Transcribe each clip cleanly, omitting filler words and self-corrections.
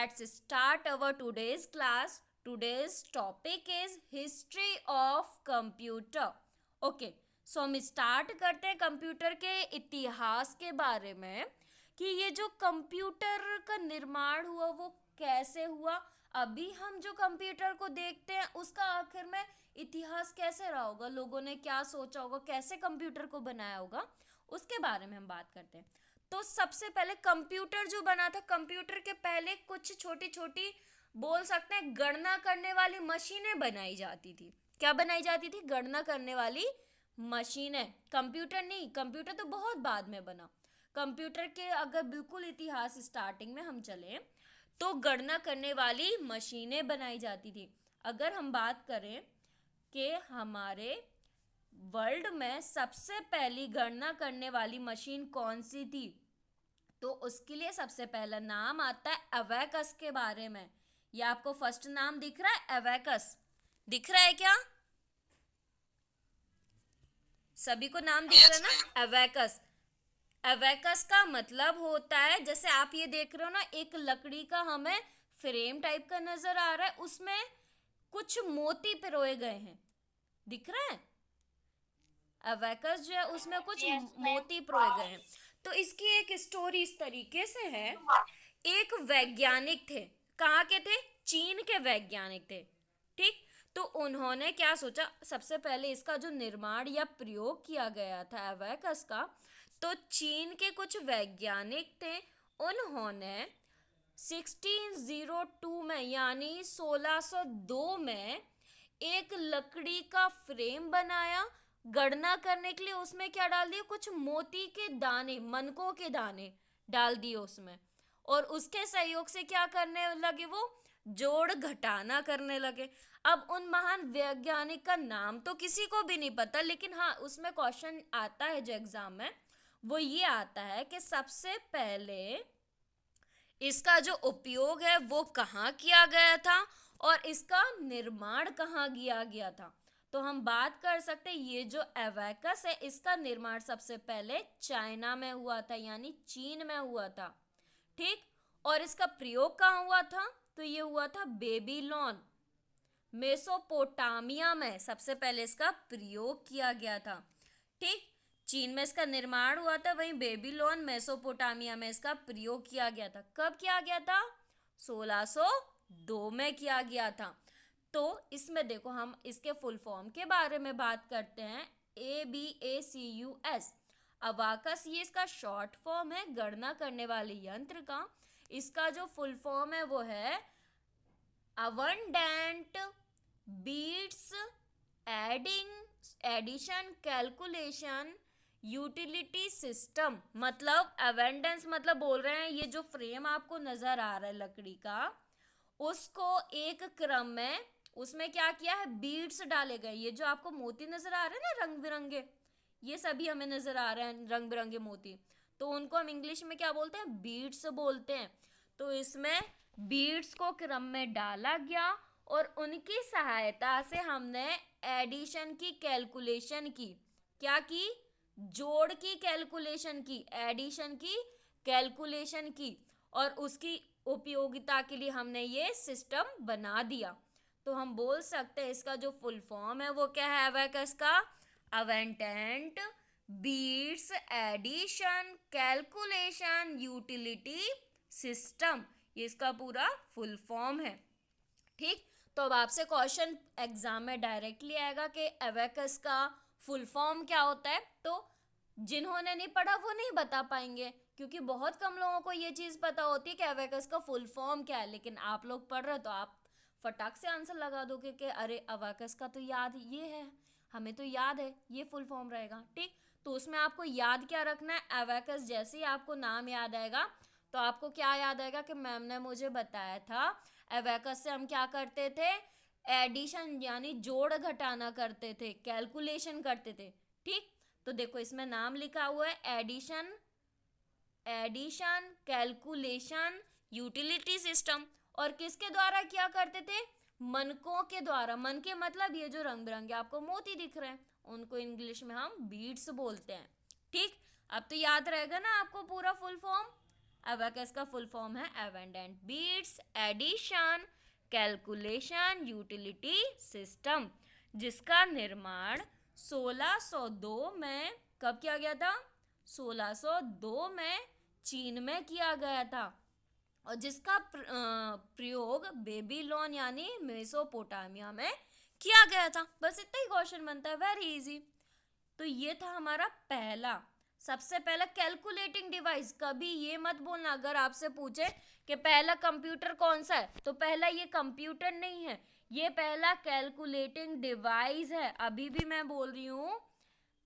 Let's start our today's class. Today's topic is history of computer. Okay, so हम start करते हैं computer के इतिहास के बारे में कि ये जो कंप्यूटर का निर्माण हुआ वो कैसे हुआ। अभी हम जो कंप्यूटर को देखते हैं उसका आखिर में इतिहास कैसे रहा होगा, लोगों ने क्या सोचा होगा, कैसे कंप्यूटर को बनाया होगा, उसके बारे में हम बात करते हैं। तो सबसे पहले कंप्यूटर जो बना था, कंप्यूटर के पहले कुछ छोटी छोटी बोल सकते हैं गणना करने वाली मशीनें बनाई जाती थी। क्या बनाई जाती थी? गणना करने वाली मशीनें। कंप्यूटर नहीं, कंप्यूटर तो बहुत बाद में बना। कंप्यूटर के अगर बिल्कुल इतिहास स्टार्टिंग में हम चले तो गणना करने वाली मशीनें बनाई जाती थी। अगर हम बात करें कि हमारे वर्ल्ड में सबसे पहली गणना करने वाली मशीन कौन सी थी, तो उसके लिए सबसे पहला नाम आता है अबेकस के बारे में। ये आपको फर्स्ट नाम दिख रहा है, अबेकस दिख रहा है क्या? सभी को नाम दिख रहा है ना, अबेकस। अबेकस का मतलब होता है, जैसे आप ये देख रहे हो ना, एक लकड़ी का हमें फ्रेम टाइप का नजर आ रहा है, उसमें कुछ मोती पिरोए गए हैं, दिख रहा है? अबेकस जो है उसमें कुछ मोती पिरोए गए हैं। तो इसकी एक स्टोरी इस तरीके से है। एक वैज्ञानिक थे, कहाँ के थे? चीन के वैज्ञानिक थे। ठीक, तो उन्होंने क्या सोचा, सबसे पहले इसका जो निर्माण या प्रयोग किया गया था अबेकस का, तो चीन के कुछ वैज्ञानिक थे, उन्होंने 1602 में यानी 1602 में एक लकड़ी का फ्रेम बनाया गणना करने के लिए। उसमें क्या डाल दिया? कुछ मोती के दाने, मनकों के दाने डाल दिए उसमें, और उसके सहयोग से क्या करने लगे? वो जोड़ घटाना करने लगे। अब उन महान वैज्ञानिक का नाम तो किसी को भी नहीं पता, लेकिन हाँ उसमें क्वेश्चन आता है जो एग्जाम में, वो ये आता है कि सबसे पहले इसका जो उपयोग है वो कहाँ किया गया था और इसका निर्माण कहाँ किया गया था। तो हम बात कर सकते हैं, ये जो अबेकस है इसका निर्माण सबसे पहले चाइना में हुआ था, यानी चीन में हुआ था। ठीक, और इसका प्रयोग कहाँ हुआ था? तो ये हुआ था बेबीलोन, मेसोपोटामिया में सबसे पहले इसका प्रयोग किया गया था। ठीक, चीन में इसका निर्माण हुआ था, वहीं बेबीलोन मेसोपोटामिया में इसका प्रयोग किया गया था। कब किया गया था? 1602 में किया गया था। तो इसमें देखो, हम इसके फुल फॉर्म के बारे में बात करते हैं। ABACUS, अबाकस, ये इसका शॉर्ट फॉर्म है गणना करने वाले यंत्र का। इसका जो फुल फॉर्म है वो है abundant beats addition calculation utility system. मतलब अवेंडेंस मतलब बोल रहे हैं ये जो फ्रेम आपको नजर आ रहा है लकड़ी का, उसको एक क्रम में उसमें क्या किया है? बीड्स डाले गए। ये जो आपको मोती नजर आ रहे हैं ना, रंग बिरंगे, ये सभी हमें नजर आ रहे हैं रंग बिरंगे मोती, तो उनको हम इंग्लिश में क्या बोलते हैं? बीड्स बोलते हैं। तो इसमें बीड्स को क्रम में डाला गया और उनकी सहायता से हमने एडिशन की कैलकुलेशन की। क्या की? जोड़ की कैलकुलेशन की, एडिशन की कैलकुलेशन की, और उसकी उपयोगिता के लिए हमने ये सिस्टम बना दिया। तो हम बोल सकते हैं इसका जो फुल फॉर्म है वो क्या है अबेकस का? अवेंटेंट beats addition calculation utility system, ये इसका पूरा फुल फॉर्म है। ठीक, तो अब आपसे क्वेश्चन एग्जाम में डायरेक्टली आएगा कि अबेकस का फुल फॉर्म क्या होता है। तो जिन्होंने नहीं पढ़ा वो नहीं बता पाएंगे, क्योंकि बहुत कम लोगों को ये चीज़ पता होती है कि अबेकस का फुल फॉर्म क्या है। लेकिन आप लोग पढ़ रहे हो तो आप फटाक से आंसर लगा दोगे कि अरे अबेकस का तो याद ये है, हमें तो याद है ये फुल फॉर्म रहेगा। ठीक, तो उसमें आपको याद क्या रखना है? अबेकस जैसे ही आपको नाम याद आएगा तो आपको क्या याद आएगा कि मैम ने मुझे बताया था अबेकस से हम क्या करते थे? एडिशन यानी जोड़ घटाना करते थे, कैलकुलेशन करते थे। ठीक, तो देखो इसमें नाम लिखा हुआ है addition, addition calculation utility system. और किसके द्वारा किया करते थे? मनकों के द्वारा। मन के मतलब ये जो रंग बिरंगे आपको मोती दिख रहे हैं, उनको इंग्लिश में हम बीड्स बोलते हैं। ठीक, अब तो याद रहेगा ना आपको पूरा फुल फॉर्म। अबैकस का फुल फॉर्म है अवेंडेंट। Beats, addition, calculation, utility system, जिसका निर्माण 1602 में कब किया गया था? 1602 में चीन में किया गया था, और जिसका प्रयोग बेबीलोन यानी मेसोपोटामिया में किया गया था। बस इतना ही क्वेश्चन बनता है, वेरी इजी। तो ये था हमारा पहला, सबसे पहला कैलकुलेटिंग डिवाइस। कभी ये मत बोलना अगर आपसे पूछे कि पहला कंप्यूटर कौन सा है, तो पहला ये कंप्यूटर नहीं है, ये पहला कैलकुलेटिंग डिवाइस है। अभी भी मैं बोल रही हूँ,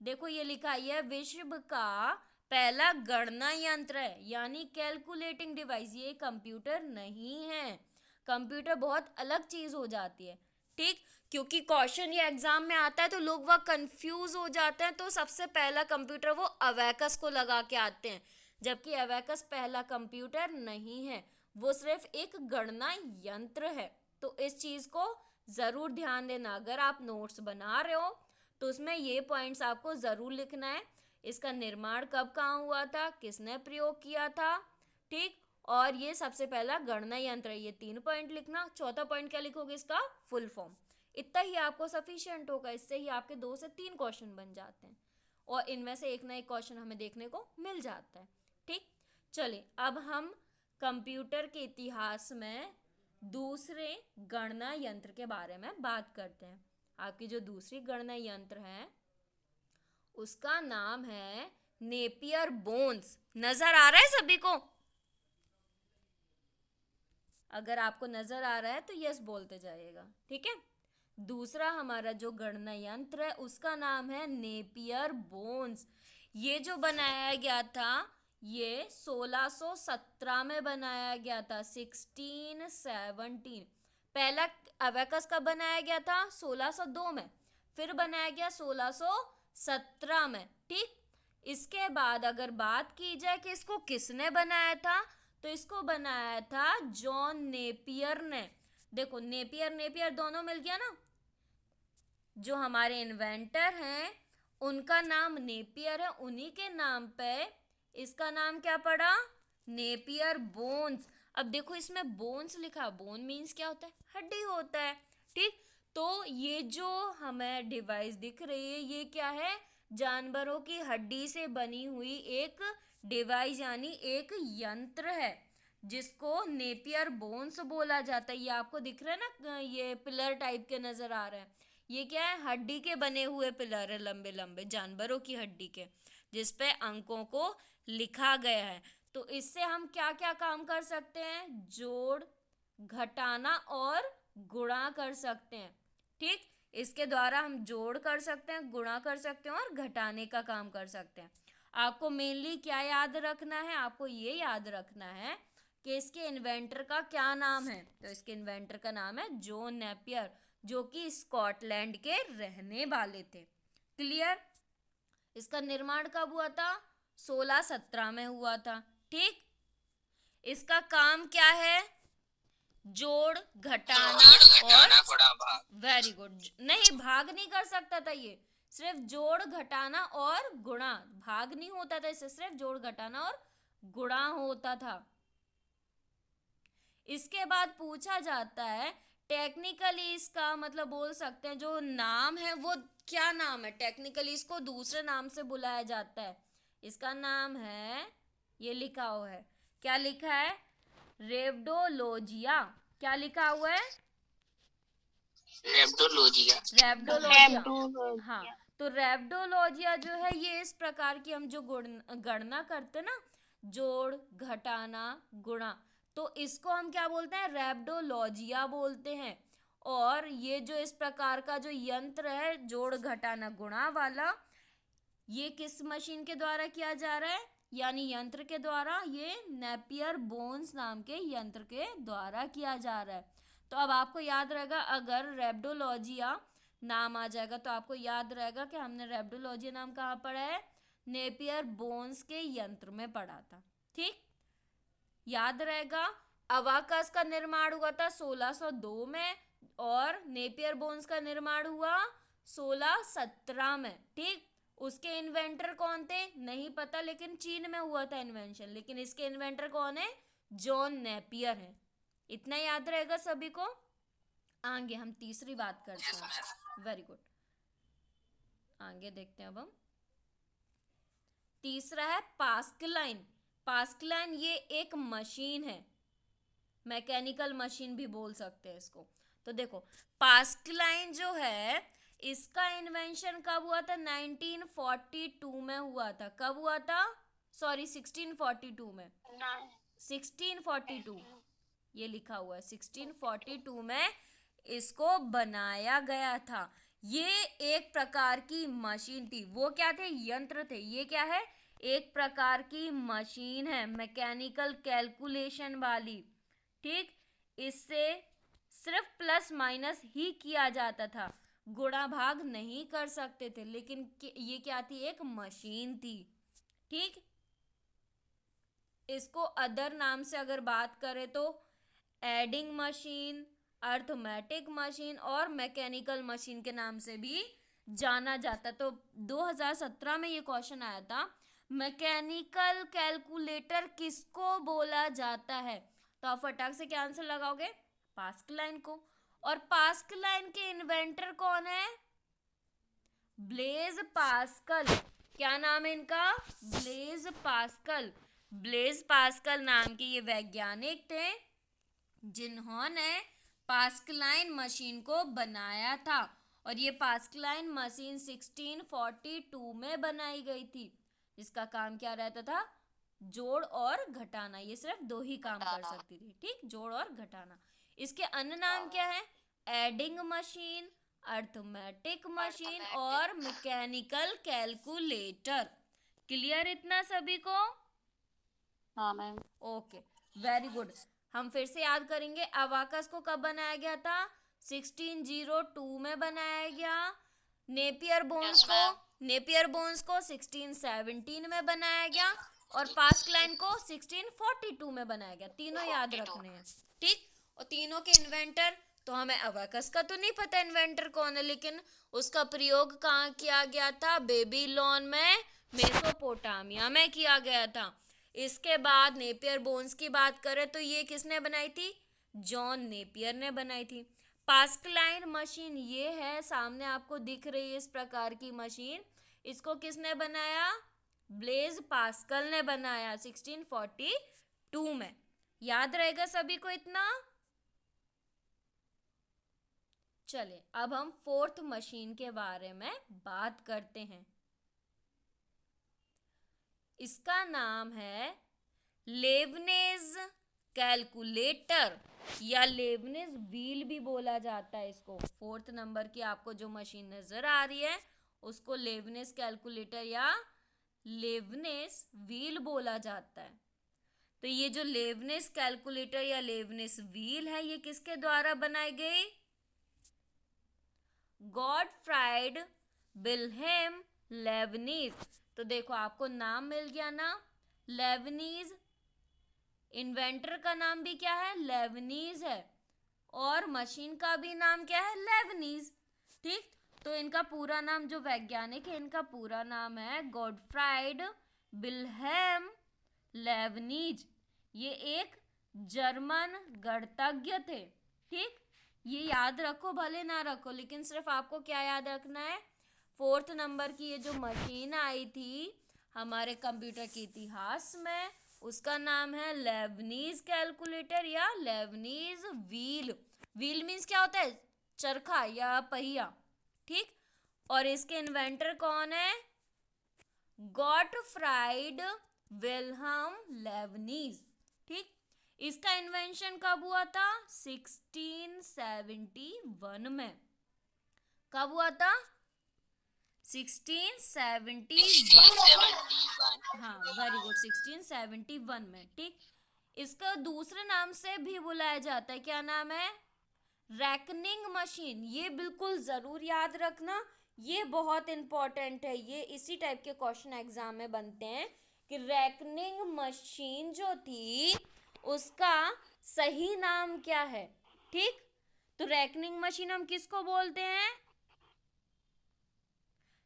देखो ये लिखा है विश्व का पहला गणना यंत्र है, यानी कैलकुलेटिंग डिवाइस, ये कंप्यूटर नहीं है। कंप्यूटर बहुत अलग चीज हो जाती है, ठीक। क्योंकि क्वेश्चन ये एग्जाम में आता है तो लोग वह कंफ्यूज हो जाते हैं, तो सबसे पहला कंप्यूटर वो अबैकस को लगा के आते हैं, जबकि अबैकस पहला कंप्यूटर नहीं है, वो सिर्फ एक गणना यंत्र है। तो इस चीज को जरूर ध्यान देना, अगर आप नोट्स बना रहे हो तो उसमें ये पॉइंट्स आपको जरूर लिखना है। इसका निर्माण कब कहाँ हुआ था, किसने प्रयोग किया था, ठीक। और ये सबसे पहला गणना यंत्र है, ये 3 पॉइंट लिखना। चौथा पॉइंट क्या लिखोगे, इसका फुल फॉर्म। इतना ही आपको सफिशिएंट होगा, इससे ही आपके 2 से 3 क्वेश्चन बन जाते हैं, और इनमें से एक ना एक क्वेश्चन हमें देखने को मिल जाता है, ठीक। चलिए अब हम कंप्यूटर के इतिहास में दूसरे गणना यंत्र के बारे में बात करते हैं। आपकी जो दूसरी गणना यंत्र है उसका नाम है नेपियर बोन्स। नजर आ रहा है सभी को? अगर आपको नजर आ रहा है तो यस बोलते जाइएगा, ठीक है। दूसरा हमारा जो गणना यंत्र है उसका नाम है नेपियर बोन्स। ये जो बनाया गया था ये 1617 में बनाया गया था, 1617। पहला अबैकस कब बनाया गया था? 1602 में, फिर बनाया गया 1617 में, ठीक। इसके बाद अगर बात की जाए कि इसको किसने बनाया था, तो इसको बनाया था जॉन नेपियर ने। देखो नेपियर नेपियर दोनों मिल गया ना, जो हमारे इन्वेंटर हैं उनका नाम नेपियर है, उन्हीं के नाम पे इसका नाम क्या पड़ा? Napier bones. अब देखो इसमें बोन्स लिखा, बोन मीन्स क्या होता है? हड्डी होता है, ठीक। तो ये जो हमें डिवाइस दिख रही है ये क्या है? जानवरों की हड्डी से बनी हुई एक डिवाइस यानी एक यंत्र है, जिसको नेपियर बोन्स बोला जाता है। ये आपको दिख रहा है ना, ये पिलर टाइप के नजर आ रहे हैं, ये क्या है? हड्डी के बने हुए पिलर है, लंबे लंबे जानवरों की हड्डी के, जिसपे अंकों को लिखा गया है। तो इससे हम क्या क्या काम कर सकते हैं? जोड़, घटाना और गुणा कर सकते हैं, ठीक। इसके द्वारा हम जोड़ कर सकते हैं, गुणा कर सकते हैं और घटाने का काम कर सकते हैं। आपको मेनली क्या याद रखना है? आपको ये याद रखना है कि इसके इन्वेंटर का क्या नाम है। तो इसके इन्वेंटर का नाम है जॉन नेपियर, जो कि स्कॉटलैंड के रहने वाले थे। क्लियर? इसका निर्माण कब हुआ था? 1617 में हुआ था, ठीक। इसका काम क्या है? जोड़, घटाना और वेरी गुड, नहीं भाग नहीं कर सकता था ये, सिर्फ जोड़, घटाना और गुणा, भाग नहीं होता था इससे, सिर्फ जोड़, घटाना और गुणा होता था। इसके बाद पूछा जाता है टेक्निकली इसका मतलब बोल सकते हैं जो नाम है वो क्या नाम है? टेक्निकली इसको दूसरे नाम से बुलाया जाता है। इसका नाम है, ये लिखा हुआ है, क्या लिखा है? रेब्डोलॉजिया। क्या लिखा हुआ है? रेब्डोलॉजिया। रेब्डोलॉजिया, हाँ। तो रेब्डोलॉजिया जो है ये इस प्रकार की हम जो गणना करते ना, जोड़, घटाना, गुणा, तो इसको हम क्या बोलते हैं? रेब्डोलॉजिया बोलते हैं। और ये जो इस प्रकार का जो यंत्र है जोड़, घटाना, गुणा वाला, ये किस मशीन के द्वारा किया जा रहा है? यानी यंत्र के द्वारा, ये नेपियर बोन्स नाम के यंत्र के द्वारा किया जा रहा है। तो अब आपको याद रहेगा, अगर रेब्डोलॉजिया नाम आ जाएगा तो आपको याद रहेगा कि हमने रेब्डोलॉजिया नाम कहाँ पढ़ा है? नेपियर बोन्स के यंत्र में पढ़ा था, ठीक। याद रहेगा। अबाकस का निर्माण हुआ था 1602 में और नेपियर बोन्स का निर्माण हुआ 1617 में, ठीक। उसके इन्वेंटर कौन थे नहीं पता, लेकिन चीन में हुआ था इन्वेंशन, लेकिन इसके इन्वेंटर कौन है, जॉन नेपियर है। इतना याद रहेगा सभी को। आगे हम तीसरी बात करते हैं। वेरी गुड, आगे देखते हैं अब हम। तीसरा है पास्कलाइन। पास्कलाइन ये एक मशीन है, मैकेनिकल मशीन भी बोल सकते हैं इसको। तो देखो पास्कलाइन जो है इसका इन्वेंशन कब हुआ था, 1942 में हुआ था। कब हुआ था, सॉरी 1642 में, 1642 ये लिखा हुआ है, 1642 में इसको बनाया गया था। ये एक प्रकार की मशीन थी। वो क्या थे, यंत्र थे। ये क्या है, एक प्रकार की मशीन है, मैकेनिकल कैलकुलेशन वाली। ठीक, इससे सिर्फ प्लस माइनस ही किया जाता था, गुणा भाग नहीं कर सकते थे, लेकिन ये क्या थी, एक मशीन थी। ठीक, इसको अदर नाम से अगर बात करें तो एडिंग मशीन, अर्थमेटिक मशीन और मैकेनिकल मशीन के नाम से भी जाना जाता। तो 2017 में ये क्वेश्चन आया था, मैकेनिकल कैलकुलेटर किसको बोला जाता है। तो आप फटाक से क्या आंसर लगाओगे, पास्कलाइन को। और पास्कलाइन के इन्वेंटर कौन है, ब्लेज पास्कल। क्या नाम है इनका, ब्लेज पास्कल। ब्लेज पास्कल नाम के ये वैज्ञानिक थे जिन्होंने पास्कलाइन मशीन को बनाया था। और ये पास्कलाइन मशीन 1642 में बनाई गई थी, जिसका काम क्या रहता था, जोड़ और घटाना। ये सिर्फ दो ही काम कर सकती थी। ठीक, जोड़ और घटाना। इसके अन्य नाम क्या है, एडिंग मशीन, अर्थमेटिक मशीन और मैकेनिकल कैलकुलेटर। क्लियर इतना सभी को। हाँ मैम। Okay, very good. हम फिर से याद करेंगे, अबाकस को कब बनाया गया था, 1602 में बनाया गया। नेपियर बोन्स को 1617 में बनाया गया और पास्कलाइन को 1642 में बनाया गया। तीनों याद रखने हैं। ठीक, और तीनों के इन्वेंटर, तो हमें अबाकस का तो नहीं पता इन्वेंटर कौन है, लेकिन उसका प्रयोग कहाँ किया गया था, बेबीलोन में, मेसोपोटामिया में किया गया था। इसके बाद नेपियर बोन्स की बात करें तो ये किसने बनाई थी, जॉन नेपियर ने बनाई थी। पास्कलाइन मशीन ये है, सामने आपको दिख रही है इस प्रकार की मशीन, इसको किसने बनाया, ब्लेज पास्कल ने बनाया 1642 में। याद रहेगा सभी को इतना। चलिए अब हम फोर्थ मशीन के बारे में बात करते हैं। इसका नाम है लेबनेज कैलकुलेटर या लेबनेज व्हील भी बोला जाता है इसको। फोर्थ नंबर की आपको जो मशीन नजर आ रही है उसको लेबनेज कैलकुलेटर या लेबनेज व्हील बोला जाता है। तो ये जो लेबनेज कैलकुलेटर या लेबनेज व्हील है ये किसके द्वारा बनाई गई, गॉटफ्राइड विल्हेम लेबनीज। तो देखो आपको नाम मिल गया ना, लेबनीज। इन्वेंटर का नाम भी क्या है, लेबनीज है, और मशीन का भी नाम क्या है, लेबनीज। ठीक, तो इनका पूरा नाम, जो वैज्ञानिक है इनका पूरा नाम है गॉटफ्राइड विल्हेम लेबनीज। ये एक जर्मन गणितज्ञ थे। ठीक, ये याद रखो, भले ना रखो, लेकिन सिर्फ आपको क्या याद रखना है, फोर्थ नंबर की ये जो मशीन आई थी हमारे कंप्यूटर के इतिहास में, उसका नाम है लेबनीज कैलकुलेटर या लेबनीज व्हील। व्हील मीन्स क्या होता है, चरखा या पहिया। ठीक, और इसके इन्वेंटर कौन है, गॉटफ्राइड विल्हेम लेबनीज। ठीक, इसका इन्वेंशन कब हुआ था, 1671 में। कब हुआ था, 1671। हाँ वेरी गुड, 1671 में। ठीक, इसका दूसरे नाम से भी बुलाया जाता है, क्या नाम है, रैकनिंग मशीन। ये बिल्कुल जरूर याद रखना, ये बहुत इंपॉर्टेंट है। ये इसी टाइप के क्वेश्चन एग्जाम में बनते हैं कि रैकनिंग मशीन जो थी उसका सही नाम क्या है। ठीक, तो रैकनिंग मशीन हम किसको बोलते हैं,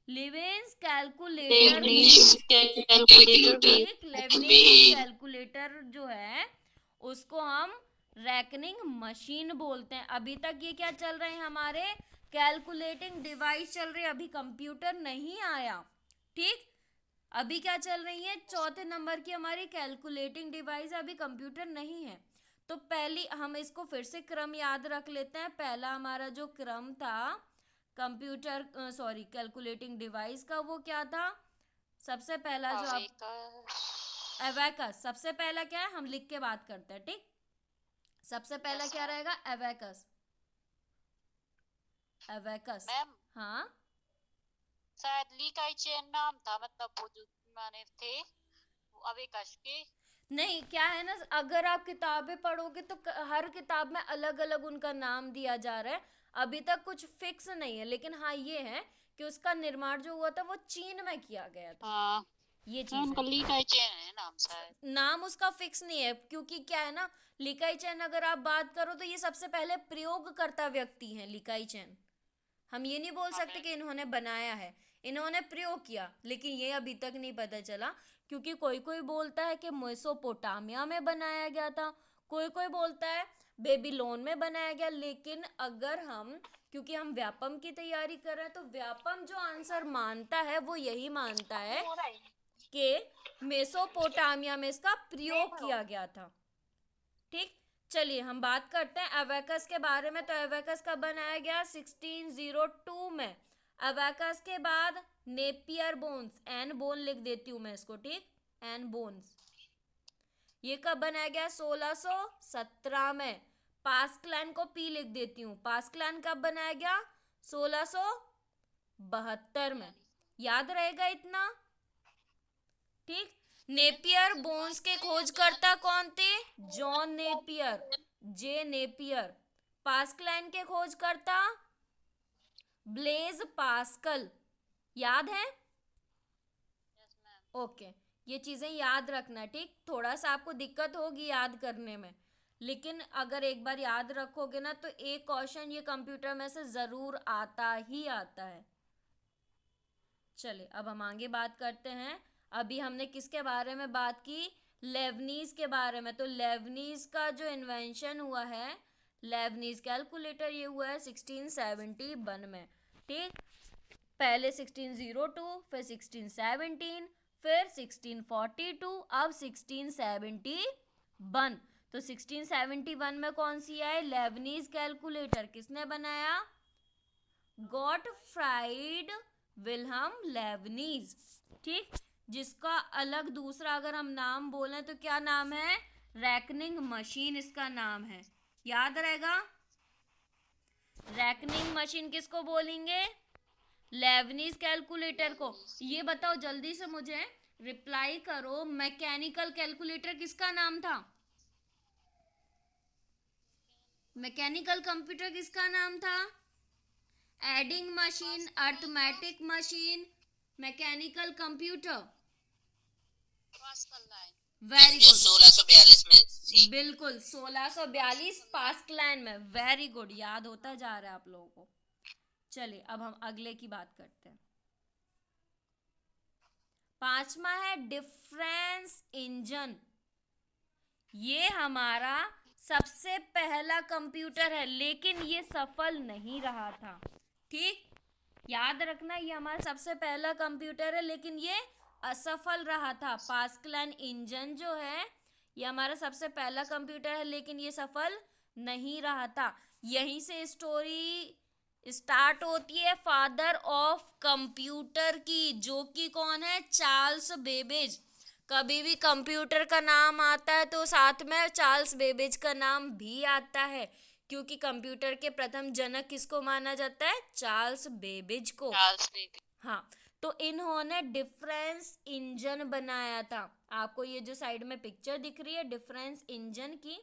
लेवेंस कैलकुलेटर लेबनीज कैलकुलेटर ठीक, लेबनीज कैलकुलेटर जो है उसको हम रैकनिंग मशीन बोलते हैं। अभी तक ये क्या चल रहे हैं हमारे, कैलकुलेटिंग डिवाइस चल रही है, अभी कंप्यूटर नहीं आया। ठीक, अभी क्या चल रही है, चौथे नंबर की हमारी कैलकुलेटिंग डिवाइस, अभी कंप्यूटर नहीं है। तो पहली हम इसको फिर से क्रम याद रख लेते हैं। पहला हमारा जो क्रम था कंप्यूटर सॉरी कैलकुलेटिंग डिवाइस का, वो क्या था, सबसे पहला जो आप एबेकस, सबसे पहला क्या है, हम लिख के बात करते हैं। ठीक, सबसे पहला क्या रहेगा, एबेकस। एबेकस, मैम हाँ शायद ली काई चेन नाम था, मतलब वो जो माने थे वो अवेकश के। नहीं, क्या है ना, अगर आप किताबें पढ़ोगे तो हर किताब में अलग अलग उनका नाम दिया जा रहा है। अभी तक कुछ फिक्स नहीं है, लेकिन हाँ ये है कि उसका निर्माण जो हुआ था वो चीन में किया गया था। हाँ ये मैम, चीज उनका है, ली काई चेन है नाम शायद। नाम उसका फिक्स नहीं है, क्योंकि क्या है ना, लिकाई चैन अगर आप बात करो तो ये सबसे पहले प्रयोगकर्ता व्यक्ति हैं लिकाई चैन। हम ये नहीं बोल हाँ सकते मैम। कि इन्होंने बनाया है, इन्होंने प्रयोग किया, लेकिन ये अभी तक नहीं पता चला। क्योंकि कोई कोई बोलता है कि मेसोपोटामिया में बनाया गया था, कोई कोई बोलता है बेबीलोन में बनाया गया। लेकिन अगर हम, क्योंकि हम व्यापम की तैयारी कर रहे हैं, तो व्यापम जो आंसर मानता है वो यही मानता है कि मेसोपोटामिया में इसका प्रयोग किया गया था। ठीक, चलिए हम बात करते हैं अबेकस के बारे में। तो अबेकस कब बनाया गया, 1602 में। अबेकस के बाद नेपियर बोन्स, एन बोन लिख देती हूं मैं इसको, ठीक, एन बोन्स, ये कब बनाया गया, 1617 में। पास्कलैन को पी लिख देती हूँ, पास्कलैन कब बनाया गया, 1672 में। याद रहेगा इतना, ठीक। नेपियर बोन्स के खोजकर्ता कौन थे, जॉन नेपियर, जे नेपियर। पास्कलाइन के खोजकर्ता ब्लेज पास्कल, याद है, ओके। ये चीजें याद रखना, ठीक, थोड़ा सा आपको दिक्कत होगी याद करने में, लेकिन अगर एक बार याद रखोगे ना तो एक क्वेश्चन ये कंप्यूटर में से जरूर आता ही आता है। चलिए अब हम आगे बात करते हैं। अभी हमने किसके बारे में बात की, लेबनीज के बारे में। तो लेबनीज का जो इन्वेंशन हुआ है, लेबनीज कैलकुलेटर, ये हुआ है 1671 में। ठीक, पहले 1602, फिर 1617, फिर 1642, अब 1671। तो 1671 में कौन सी है, लेबनीज कैलकुलेटर, किसने बनाया, गॉटफ्राइड विल्हम लेबनीज। ठीक, जिसका अलग दूसरा अगर हम नाम बोलें तो क्या नाम है, रैकनिंग मशीन इसका नाम है, याद रहेगा। रैकनिंग मशीन किसको बोलेंगे, लेबनीज कैलकुलेटर को। ये बताओ जल्दी से मुझे रिप्लाई करो, मैकेनिकल कैलकुलेटर किसका नाम था, मैकेनिकल कंप्यूटर किसका नाम था, adding machine, arithmetic machine, mechanical computer, very good, 1642 में। बिल्कुल 1642 पास्कलैंड में, वेरी गुड, याद होता जा रहा है आप लोगों को। चलिए अब हम अगले की बात करते हैं। पांचवा है डिफरेंस इंजन। ये हमारा सबसे पहला कंप्यूटर है, लेकिन ये सफल नहीं रहा था। ठीक, याद रखना ये हमारा सबसे पहला कंप्यूटर है, लेकिन ये असफल रहा था। पास्कलैन इंजन जो है ये हमारा सबसे पहला कंप्यूटर है, लेकिन ये सफल नहीं रहा था। यहीं से स्टोरी स्टार्ट होती है फादर ऑफ कंप्यूटर की, जो कि कौन है, चार्ल्स बेबेज। कभी भी कंप्यूटर का नाम आता है तो साथ में चार्ल्स बेबेज का नाम भी आता है, क्योंकि कंप्यूटर के प्रथम जनक किसको माना जाता है, चार्ल्स बेबेज को। हाँ, तो इन्होंने डिफरेंस इंजन बनाया था। आपको ये जो साइड में पिक्चर दिख रही है डिफरेंस इंजन की,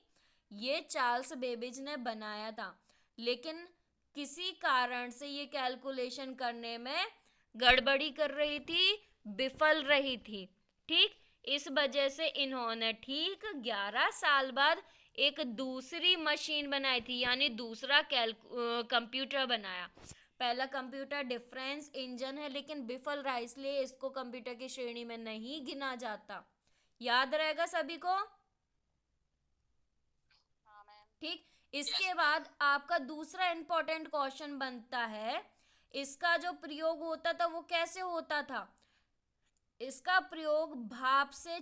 ये चार्ल्स बेबेज ने बनाया था, लेकिन किसी कारण से ये कैलकुलेशन करने में गड़बड़ी कर रही थी, विफल रही थी। ठीक, इस वजह से इन्होंने ठीक 11 साल बाद एक दूसरी मशीन बनाई थी, यानी दूसरा कंप्यूटर बनाया। पहला कंप्यूटर डिफरेंस इंजन है, लेकिन विफल रहा, इसलिए इसको कंप्यूटर की श्रेणी में नहीं गिना जाता। याद रहेगा सभी को? हाँ मैम। ठीक। इसके बाद आपका दूसरा इंपॉर्टेंट क्वेश्चन बनता है, इसका जो प्रयोग होता था वो कैसे होता था? इसका प्रयोग भाप से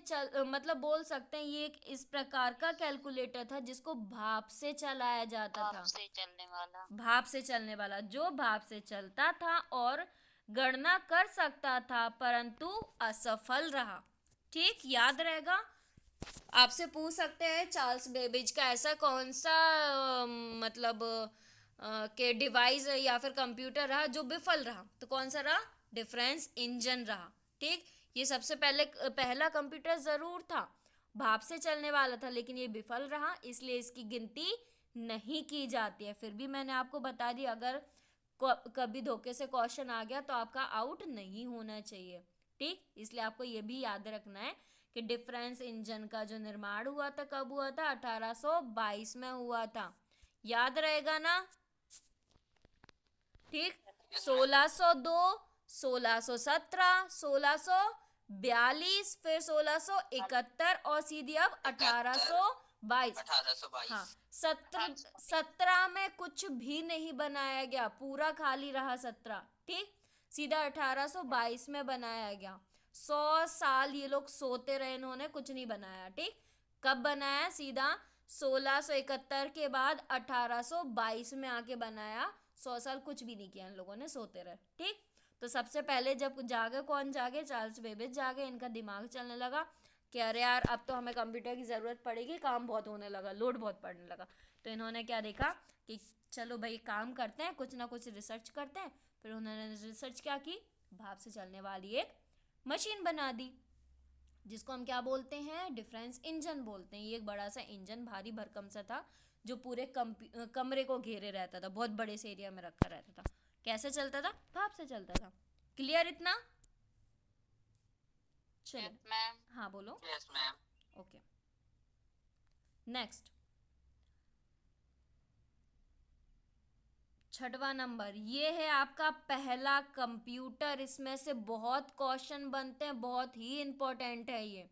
मतलब बोल सकते हैं ये एक इस प्रकार का कैलकुलेटर था जिसको भाप से चलाया जाता भाप था। से चलने वाला। भाप से चलने वाला, जो भाप से चलता था और गणना कर सकता था, परंतु असफल रहा। ठीक, याद रहेगा। आपसे पूछ सकते हैं चार्ल्स बेबेज का ऐसा कौन सा मतलब के डिवाइस या फिर कंप्यूटर रहा जो विफल रहा, तो कौन सा रहा? डिफरेंस इंजन रहा। ठीक, ये सबसे पहला कंप्यूटर जरूर था, भाप से चलने वाला था, लेकिन ये विफल रहा, इसलिए इसकी गिनती नहीं की जाती है। फिर भी मैंने आपको बता दी, अगर कभी धोखे से क्वेश्चन आ गया तो आपका आउट नहीं होना चाहिए। ठीक, इसलिए आपको ये भी याद रखना है कि डिफरेंस इंजन का जो निर्माण हुआ था कब हुआ था? 1822 में हुआ था। याद रहेगा ना? ठीक, 1602, 1617, 1642, फिर 1671 और सीधी अब 1822। 1822। हाँ, 17 में कुछ भी नहीं बनाया गया, पूरा खाली रहा 17। ठीक, सीधा 1822 में बनाया गया। 100 साल ये लोग सोते रहे, इन्होंने कुछ नहीं बनाया। ठीक, कब बनाया? सीधा 1671 के बाद 1822 में आके बनाया। 100 साल कुछ भी नहीं किया इन लोगों ने, सोते रहे। ठीक, तो सबसे पहले जब जागे, कौन जागे? चार्ल्स बेबेज जागे। इनका दिमाग चलने लगा कि अरे यार अब तो हमें कंप्यूटर की ज़रूरत पड़ेगी, काम बहुत होने लगा, लोड बहुत पड़ने लगा। तो इन्होंने क्या देखा कि चलो भाई काम करते हैं, कुछ ना कुछ रिसर्च करते हैं। फिर उन्होंने रिसर्च क्या की? भाप से चलने वाली एक मशीन बना दी, जिसको हम क्या बोलते हैं? डिफरेंस इंजन बोलते हैं। ये एक बड़ा सा इंजन, भारी भरकम सा था, जो पूरे कमरे को घेरे रहता था, बहुत बड़े से एरिया में रखा रहता था। कैसे चलता था? भाप से चलता था। क्लियर इतना? चलो, यस मैम। हाँ बोलो। Yes ma'am. ओके, नेक्स्ट, छठवां नंबर, ये है आपका पहला कंप्यूटर। इसमें से बहुत क्वेश्चन बनते हैं, बहुत ही इंपॉर्टेंट है ये,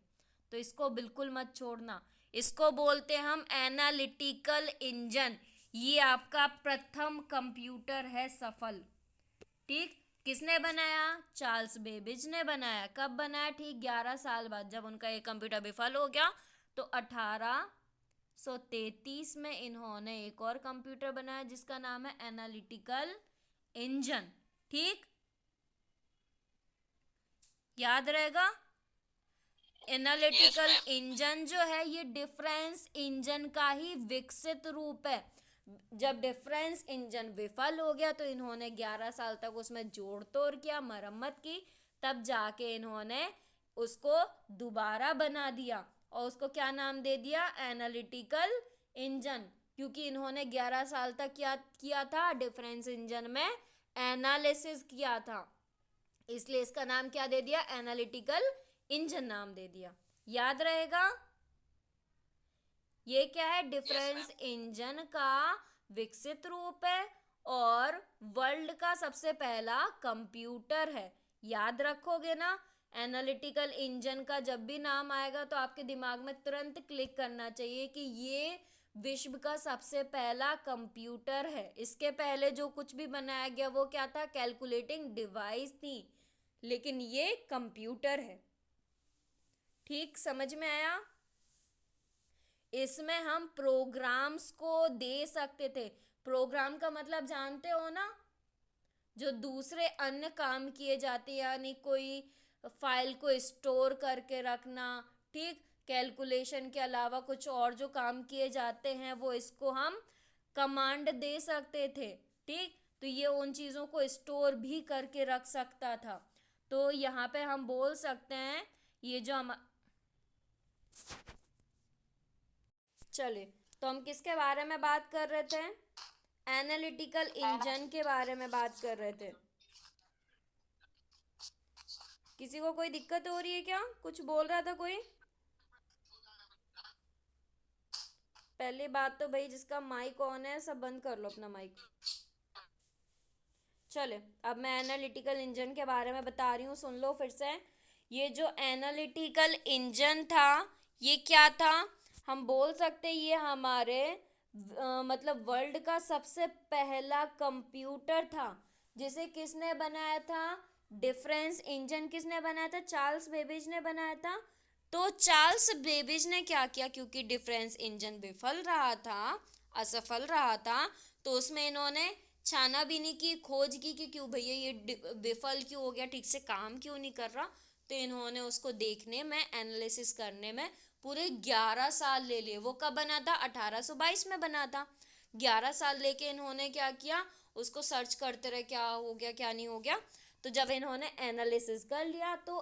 तो इसको बिल्कुल मत छोड़ना। इसको बोलते हैं हम एनालिटिकल इंजन। ये आपका प्रथम कंप्यूटर है सफल। ठीक, किसने बनाया? चार्ल्स बेबेज ने बनाया। कब बनाया? ठीक 11 साल बाद, जब उनका एक कंप्यूटर विफल हो गया तो 1833 में इन्होंने एक और कंप्यूटर बनाया जिसका नाम है एनालिटिकल इंजन। ठीक, याद रहेगा। एनालिटिकल Yes, इंजन जो है ये डिफरेंस इंजन का ही विकसित रूप है। जब डिफरेंस इंजन विफल हो गया तो इन्होंने 11 साल तक उसमें जोड़ तोड़ किया, मरम्मत की, तब जाके इन्होंने उसको दोबारा बना दिया और उसको क्या नाम दे दिया? Analytical engine. क्योंकि इन्होंने 11 साल तक क्या किया था? डिफरेंस इंजन में एनालिसिस किया था, इसलिए इसका नाम क्या दे दिया? एनालिटिकल इंजन नाम दे दिया। याद रहेगा। ये क्या है? डिफरेंस इंजन का विकसित रूप है और वर्ल्ड का सबसे पहला कंप्यूटर है। याद रखोगे ना? एनालिटिकल इंजन का जब भी नाम आएगा तो आपके दिमाग में तुरंत क्लिक करना चाहिए कि ये विश्व का सबसे पहला कंप्यूटर है। इसके पहले जो कुछ भी बनाया गया वो क्या था? कैलकुलेटिंग डिवाइस थी, लेकिन ये कंप्यूटर है। ठीक, समझ में आया? इसमें हम प्रोग्राम्स को दे सकते थे। प्रोग्राम का मतलब जानते हो ना? जो दूसरे अन्य काम किए जाते, यानी कोई फाइल को स्टोर करके रखना। ठीक, कैलकुलेशन के अलावा कुछ और जो काम किए जाते हैं वो इसको हम कमांड दे सकते थे। ठीक, तो ये उन चीज़ों को स्टोर भी करके रख सकता था। तो यहाँ पे हम बोल सकते हैं ये जो हम चले, तो हम किसके बारे में बात कर रहे थे? एनालिटिकल इंजन के बारे में बात कर रहे थे। किसी को कोई दिक्कत हो रही है क्या? कुछ बोल रहा था कोई? पहली बात तो भाई जिसका माइक ऑन है सब बंद कर लो अपना माइक। चले, अब मैं एनालिटिकल इंजन के बारे में बता रही हूँ, सुन लो फिर से। ये जो एनालिटिकल इंजन था, ये क्या था? हम बोल सकते ये हमारे मतलब वर्ल्ड का सबसे पहला कंप्यूटर था, जिसे किसने बनाया था? डिफरेंस इंजन किसने बनाया था? चार्ल्स बेबेज ने बनाया था। तो चार्ल्स बेबेज ने क्या किया, क्योंकि डिफरेंस इंजन विफल रहा था, असफल रहा था, तो उसमें इन्होंने छानाबीनी की, खोज की कि क्यों भैया ये विफल क्यों हो गया, ठीक से काम क्यों नहीं कर रहा। तो इन्होंने उसको देखने में, एनालिसिस करने में पूरे 11 साल ले लिए। वो कब बना था? 1822 में बना था। 11 साल लेके इन्होंने क्या किया, उसको सर्च करते रहे क्या हो गया क्या नहीं हो गया। तो जब इन्होंने एनालिसिस कर लिया तो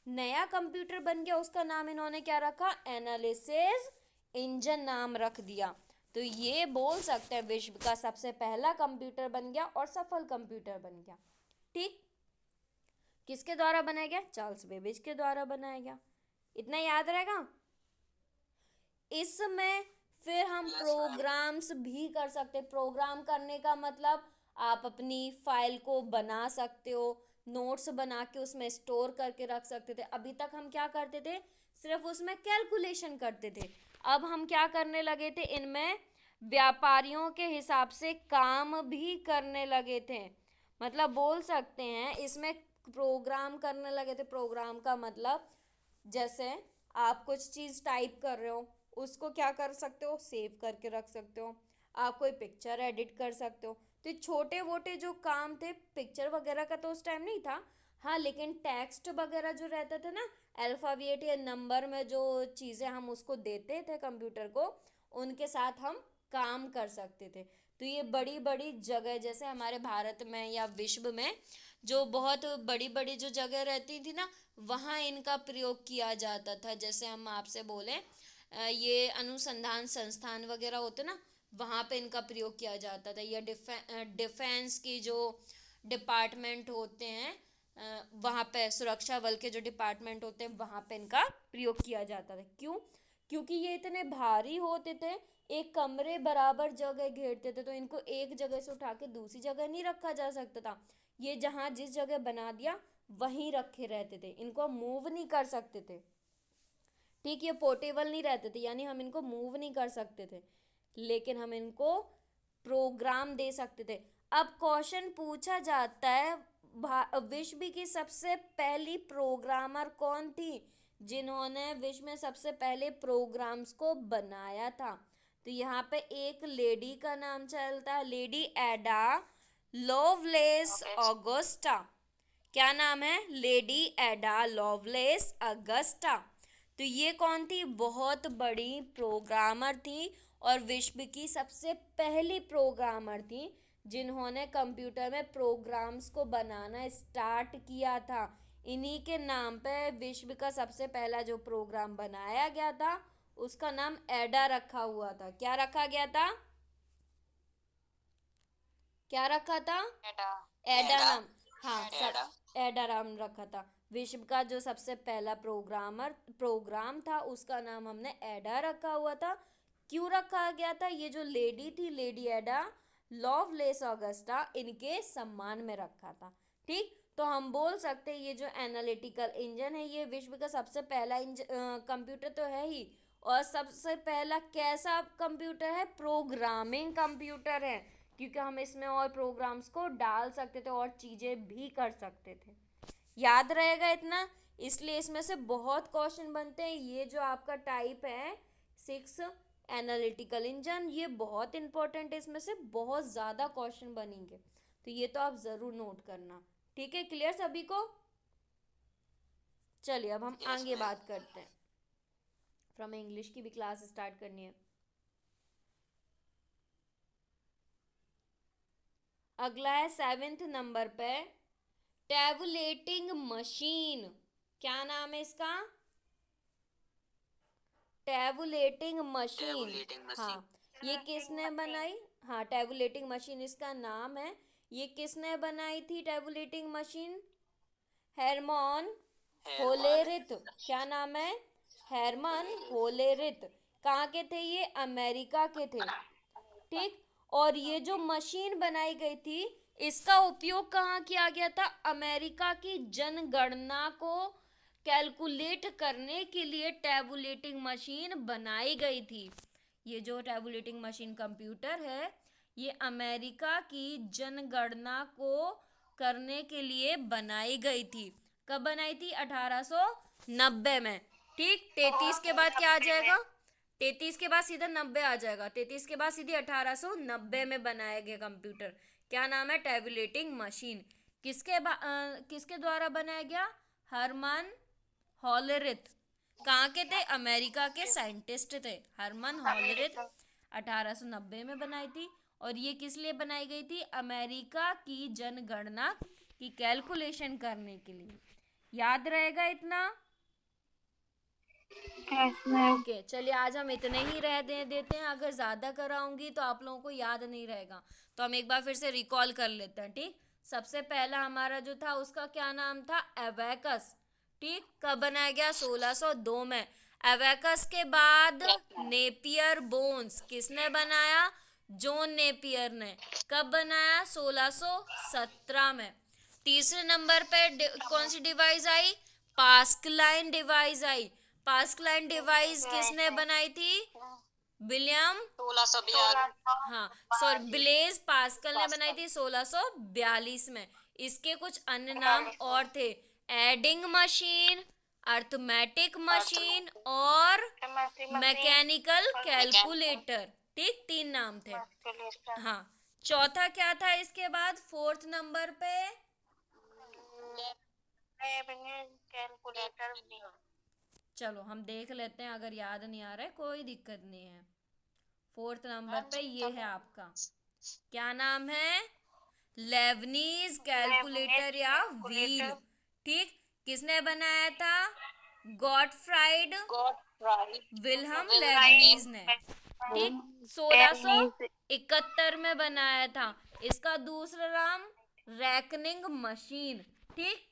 नया कंप्यूटर बन गया, उसका नाम इन्होंने क्या रखा? एनालिसिस इंजन नाम रख दिया। तो ये बोल सकते हैं विश्व का सबसे पहला कंप्यूटर बन गया और सफल कंप्यूटर बन गया। ठीक, किसके द्वारा बनाया गया? चार्ल्स बेबेज के द्वारा बनाया गया। इतना याद रहेगा। इसमें फिर हम प्रोग्राम्स भी कर सकते। प्रोग्राम करने का मतलब आप अपनी फाइल को बना सकते हो, नोट्स बना के उसमें स्टोर करके रख सकते थे। अभी तक हम क्या करते थे? सिर्फ उसमें कैलकुलेशन करते थे। अब हम क्या करने लगे थे? इनमें व्यापारियों के हिसाब से काम भी करने लगे थे। मतलब बोल सकते हैं इसमें प्रोग्राम करने लगे थे। प्रोग्राम का मतलब जैसे आप कुछ चीज़ टाइप कर रहे हो, उसको क्या कर सकते हो? सेव करके रख सकते हो। आप कोई पिक्चर एडिट कर सकते हो। तो छोटे मोटे जो काम थे, पिक्चर वगैरह का तो उस टाइम नहीं था, हाँ, लेकिन टेक्स्ट वगैरह जो रहता था ना, अल्फ़ाबेट या नंबर में जो चीज़ें हम उसको देते थे कंप्यूटर को, उनके साथ हम काम कर सकते थे। तो ये बड़ी बड़ी जगह, जैसे हमारे भारत में या विश्व में जो बहुत बड़ी बड़ी जो जगह रहती थी ना, वहाँ इनका प्रयोग किया जाता था। जैसे हम आपसे बोले ये अनुसंधान संस्थान वगैरह होते ना, वहाँ पे इनका प्रयोग किया जाता था। या डिफेंस की जो डिपार्टमेंट होते हैं, वहाँ पे सुरक्षा बल के जो डिपार्टमेंट होते हैं, वहाँ पे इनका प्रयोग किया जाता था। क्यों? क्योंकि ये इतने भारी होते थे, एक कमरे बराबर जगह घेरते थे, तो इनको एक जगह से उठा के दूसरी जगह नहीं रखा जा सकता था। ये जहाँ जिस जगह बना दिया वहीं रखे रहते थे, इनको मूव नहीं कर सकते थे। ठीक, ये पोर्टेबल नहीं रहते थे, यानी हम इनको मूव नहीं कर सकते थे, लेकिन हम इनको प्रोग्राम दे सकते थे। अब क्वेश्चन पूछा जाता है, विश्व की सबसे पहली प्रोग्रामर कौन थी, जिन्होंने विश्व में सबसे पहले प्रोग्राम्स को बनाया था? तो यहाँ पे एक लेडी का नाम चलता है, लेडी एडा लोवलेस ओके। ऑगस्टा। क्या नाम है? लेडी एडा लवलेस अगस्टा। तो ये कौन थी? बहुत बड़ी प्रोग्रामर थी और विश्व की सबसे पहली प्रोग्रामर थी, जिन्होंने कंप्यूटर में प्रोग्राम्स को बनाना स्टार्ट किया था। इन्हीं के नाम पे विश्व का सबसे पहला जो प्रोग्राम बनाया गया था, उसका नाम एडा रखा हुआ था। क्या रखा गया था? क्या रखा था? एडा। एडा एडा। नाम। हाँ, सब एडा। एडा नाम रखा था। विश्व का जो सबसे पहला प्रोग्राम था, उसका नाम हमने एडा रखा हुआ था। क्यों रखा गया था? ये जो लेडी थी, लेडी एडा लवलेस ऑगस्टा, इनके सम्मान में रखा था। ठीक, तो हम बोल सकते हैं ये जो एनालिटिकल इंजन है, ये विश्व का सबसे पहला कंप्यूटर तो है ही, और सबसे पहला कैसा कंप्यूटर है? प्रोग्रामिंग कंप्यूटर है, क्योंकि हम इसमें और प्रोग्राम्स को डाल सकते थे और चीज़ें भी कर सकते थे। याद रहेगा इतना? इसलिए इसमें से बहुत क्वेश्चन बनते हैं। ये जो आपका टाइप है 6 एनालिटिकल इंजन, ये बहुत इंपॉर्टेंट है, इसमें से बहुत ज़्यादा क्वेश्चन बनेंगे, तो ये तो आप ज़रूर नोट करना। ठीक है, क्लियर सभी को? चलिए अब हम यस आगे मैम। बात करते हैं। फ्रॉम इंग्लिश की भी क्लास स्टार्ट करनी है। अगला है 7th नंबर पे, टैबुलेटिंग मशीन। क्या नाम है इसका? Tabulating machine. टेबुलेटिंग हाँ, मशीन। ये किसने बनाई? हाँ, टैबुलेटिंग मशीन इसका नाम है। ये किसने बनाई थी टैबुलेटिंग मशीन? हेरमॉन हेरमान। होलेरिथ। क्या नाम है? हेरमन होलेरिथ। कहाँ के थे ये? अमेरिका के थे। ठीक, और ये जो मशीन बनाई गई थी, इसका उपयोग कहाँ किया गया था? अमेरिका की जनगणना को कैलकुलेट करने के लिए टैबुलेटिंग मशीन बनाई गई थी। ये जो टैबुलेटिंग मशीन कंप्यूटर है, ये अमेरिका की जनगणना को करने के लिए बनाई गई थी। कब बनाई थी? 1890 में। ठीक, 33 के बाद क्या आ जाएगा? 33 के बाद सीधा 90 आ जाएगा। 33 के बाद सीधे 1890 में बनाया गया कंप्यूटर। क्या नाम है? Tabulating machine. किसके द्वारा बनाया गया? हरमन हॉलरिथ। कहाँ के थे? अमेरिका के साइंटिस्ट थे। हरमन हॉलरिथ 1890 में बनाई थी। और ये किस लिए बनाई गई थी? अमेरिका की जनगणना की कैलकुलेशन करने के लिए। याद रहेगा इतना? ओके, चलिए आज हम इतने ही देते हैं। अगर ज़्यादा कराऊंगी तो आप लोगों को याद नहीं रहेगा, तो हम एक बार फिर से रिकॉल कर लेते हैं। ठीक, सबसे पहला हमारा जो था उसका क्या नाम था? एबैकस। ठीक, कब बनाया गया? 1602 में। एबैकस के बाद नेपियर बोन्स किसने बनाया? जॉन नेपियर ने। कब बनाया? 1617 में। तीसरे नंबर पे कौन सी डिवाइस आई? पास्कलाइन डिवाइस आई। पास्कलाइन डिवाइस किसने बनाई थी? विलियम 1642 हाँ सॉरी ब्लेज पास्कल ने बनाई थी 1642 में। इसके कुछ अन्य नाम और थे: एडिंग मशीन, अर्थमेटिक मशीन और मैकेनिकल कैलकुलेटर। ठीक, 3 नाम थे। हाँ, चौथा क्या था इसके बाद? फोर्थ नंबर पे कैलकुलेटर भी। चलो हम देख लेते हैं, अगर याद नहीं आ रहा है कोई दिक्कत नहीं है। फोर्थ नंबर पे ये है आपका, क्या नाम है? लेबनीज कैलकुलेटर या व्हील। ठीक, किसने बनाया था? गॉटफ्राइड विल्हम लेबनीज ने। ठीक, 1671 में बनाया था। इसका दूसरा नाम रैकनिंग मशीन। ठीक,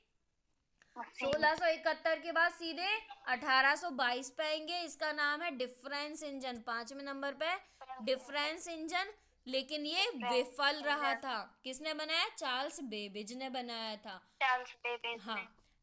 1671 के बाद सीधे 1822 पे आएंगे। इसका नाम है डिफरेंस इंजन। 5वें नंबर पे डिफरेंस इंजन, लेकिन ये विफल रहा था। किसने बनाया? चार्ल्स बेबेज ने बनाया था। हाँ,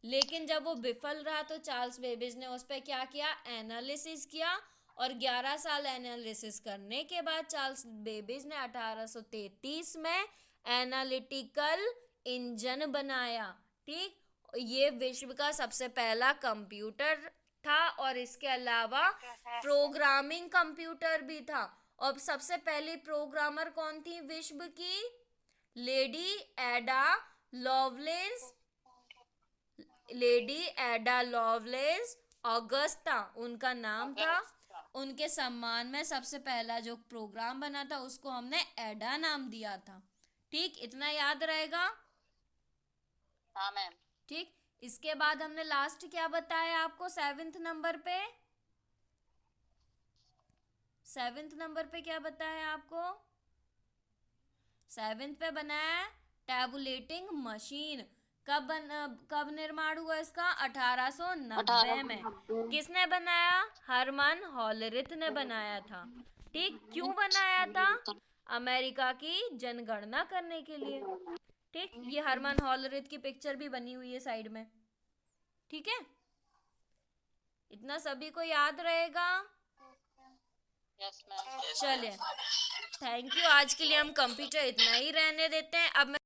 लेकिन जब वो विफल रहा तो चार्ल्स बेबेज ने उस पर क्या किया? एनालिसिस किया। और 11 साल एनालिसिस करने के बाद चार्ल्स बेबेज ने 1833 में एनालिटिकल इंजन बनाया। ठीक, ये विश्व का सबसे पहला कंप्यूटर था और इसके अलावा प्रोग्रामिंग कंप्यूटर भी था। और सबसे पहली प्रोग्रामर कौन थी विश्व की? लेडी एडा लवलेंस। लेडी एडा लवलेंस ऑगस्टा उनका नाम था। उनके सम्मान में सबसे पहला जो प्रोग्राम बना था उसको हमने एडा नाम दिया था। ठीक, इतना याद रहेगा? हाँ मैम। ठीक, इसके बाद हमने लास्ट क्या बताया आपको? 7th नंबर पे, 7th नंबर पे क्या बताया आपको? 7th पे बनाया टैबुलेटिंग मशीन। कब निर्माण हुआ इसका? 1890 में। किसने बनाया? हरमन हॉलरिथ ने बनाया था। ठीक, क्यों बनाया था? अमेरिका की जनगणना करने के लिए। ठीक, ये हरमन हॉलरिथ की पिक्चर भी बनी हुई है साइड में। ठीक है, इतना सभी को याद रहेगा? Yes ma'am. चलिए, थैंक यू। आज के लिए हम कंप्यूटर इतना ही रहने देते हैं। अब मैं